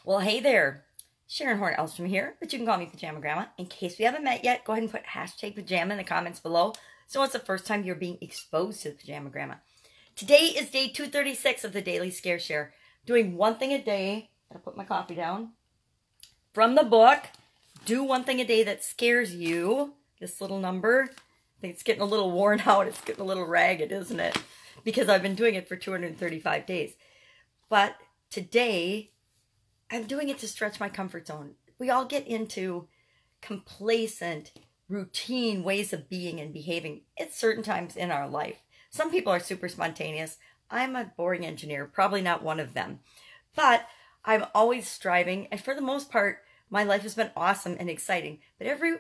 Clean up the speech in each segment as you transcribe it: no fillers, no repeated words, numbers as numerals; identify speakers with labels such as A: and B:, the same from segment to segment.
A: Well, hey there. Sharon Horne-Ellstrom here, but you can call me Pajama Grandma. In case we haven't met yet, go ahead and put hashtag pajama in the comments below. So it's the first time you're being exposed to the Pajama Grandma. Today is day 236 of the Daily Scare Share. Doing one thing a day. Gotta put my coffee down. From the book, Do One Thing a Day That Scares You. This little number. I think it's getting a little worn out. It's getting a little ragged, isn't it? Because I've been doing it for 235 days. But today, I'm doing it to stretch my comfort zone. We all get into complacent, routine ways of being and behaving at certain times in our life. Some people are super spontaneous. I'm a boring engineer, probably not one of them. But I'm always striving, and for the most part, my life has been awesome and exciting. But every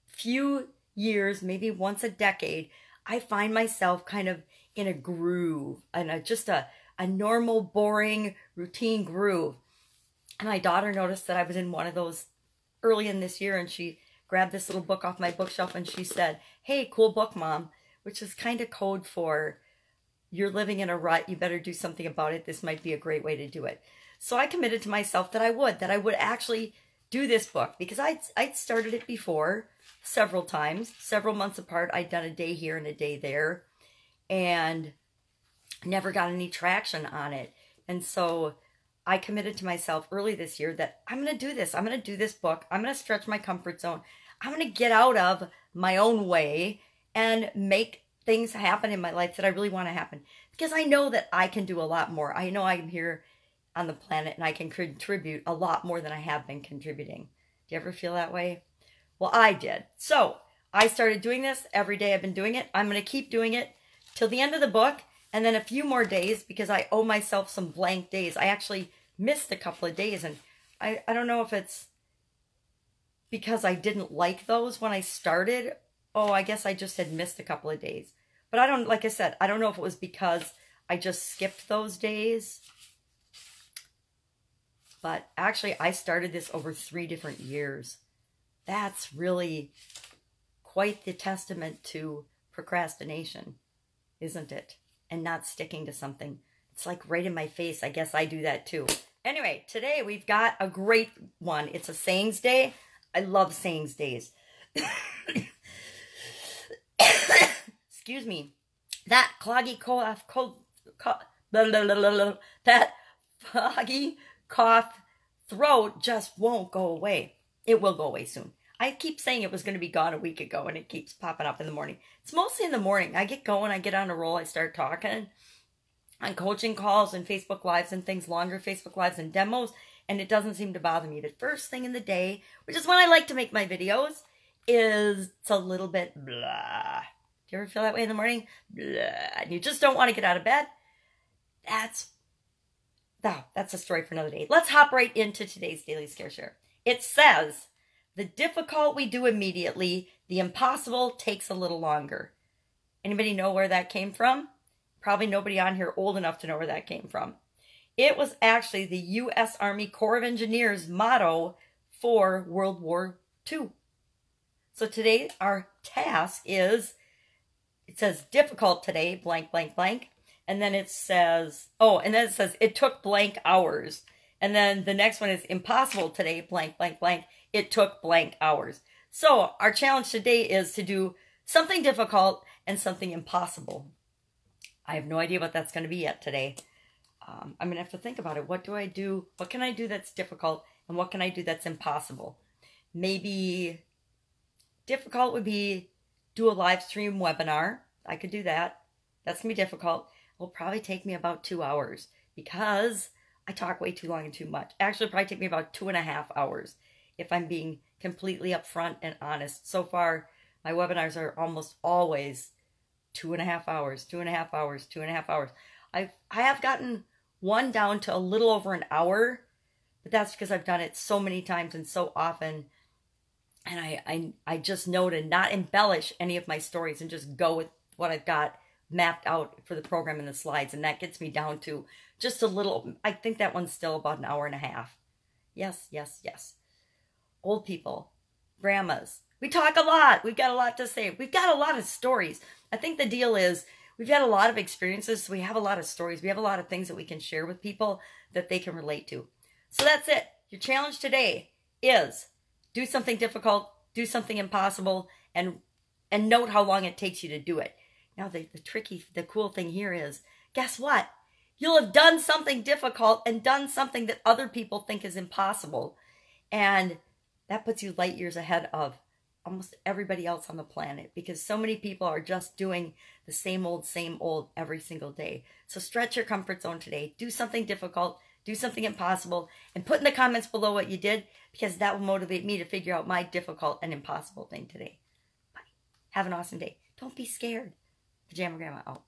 A: few years, maybe once a decade, I find myself kind of in a groove, and just a normal, boring, routine groove. And my daughter noticed that I was in one of those early in this year, and she grabbed this little book off my bookshelf and she said, "Hey, cool book, Mom," which is kind of code for you're living in a rut. You better do something about it. This might be a great way to do it. So I committed to myself that I would actually do this book, because I'd started it before several times, several months apart. I'd done a day here and a day there and never got any traction on it. And so I committed to myself early this year that I'm going to do this. I'm going to do this book. I'm going to stretch my comfort zone. I'm going to get out of my own way and make things happen in my life that I really want to happen. Because I know that I can do a lot more. I know I'm here on the planet and I can contribute a lot more than I have been contributing. Do you ever feel that way? Well, I did. So I started doing this every day. I've been doing it. I'm going to keep doing it till the end of the book. And then a few more days, because I owe myself some blank days. I actually missed a couple of days, and I don't know if it's because I didn't like those when I started. Oh, I guess I just had missed a couple of days. But I don't, like I said, I don't know if it was because I just skipped those days. But actually, I started this over 3 different years. That's really quite the testament to procrastination, isn't it? And not sticking to something. It's like right in my face. I guess I do that too. Anyway, today we've got a great one. It's a sayings day. I love sayings days. Excuse me. That foggy cough throat just won't go away. It will go away soon. I keep saying it was going to be gone a week ago, and it keeps popping up in the morning. It's mostly in the morning. I get going, I get on a roll, I start talking on coaching calls and Facebook Lives and things, longer Facebook Lives and demos, and it doesn't seem to bother me. The first thing in the day, which is when I like to make my videos, is it's a little bit blah. Do you ever feel that way in the morning? Blah. And you just don't want to get out of bed? That's a story for another day. Let's hop right into today's Daily Scare Share. It says, the difficult we do immediately, the impossible takes a little longer. Anybody know where that came from? Probably nobody on here old enough to know where that came from. It was actually the U.S. Army Corps of Engineers motto for World War II. So today our task is, it says difficult today, blank, blank, blank. And then it says, it took blank hours. And then the next one is impossible today, blank, blank, blank. It took blank hours. So our challenge today is to do something difficult and something impossible. I have no idea what that's going to be yet today. I'm going to have to think about it. What do I do? What can I do that's difficult? And what can I do that's impossible? Maybe difficult would be do a live stream webinar. I could do that. That's going to be difficult. It will probably take me about 2 hours because I talk way too long and too much. Actually, it'll probably take me about 2.5 hours if I'm being completely upfront and honest. So far, my webinars are almost always 2.5 hours, 2.5 hours, 2.5 hours. I have gotten one down to a little over an hour, but that's because I've done it so many times and so often. And I just know to not embellish any of my stories and just go with what I've got mapped out for the program and the slides. And that gets me down to just a little, I think that one's still about an hour and a half. Yes, yes, yes. Old people, grandmas, we talk a lot. We've got a lot to say. We've got a lot of stories. I think the deal is we've had a lot of experiences. So we have a lot of stories. We have a lot of things that we can share with people that they can relate to. So that's it. Your challenge today is do something difficult, do something impossible, and note how long it takes you to do it. Now, the cool thing here is, guess what? You'll have done something difficult and done something that other people think is impossible. And that puts you light years ahead of almost everybody else on the planet, because so many people are just doing the same old every single day. So stretch your comfort zone today. Do something difficult, do something impossible, and put in the comments below what you did, because that will motivate me to figure out my difficult and impossible thing today. Bye. Have an awesome day. Don't be scared. Pajama Grandma out.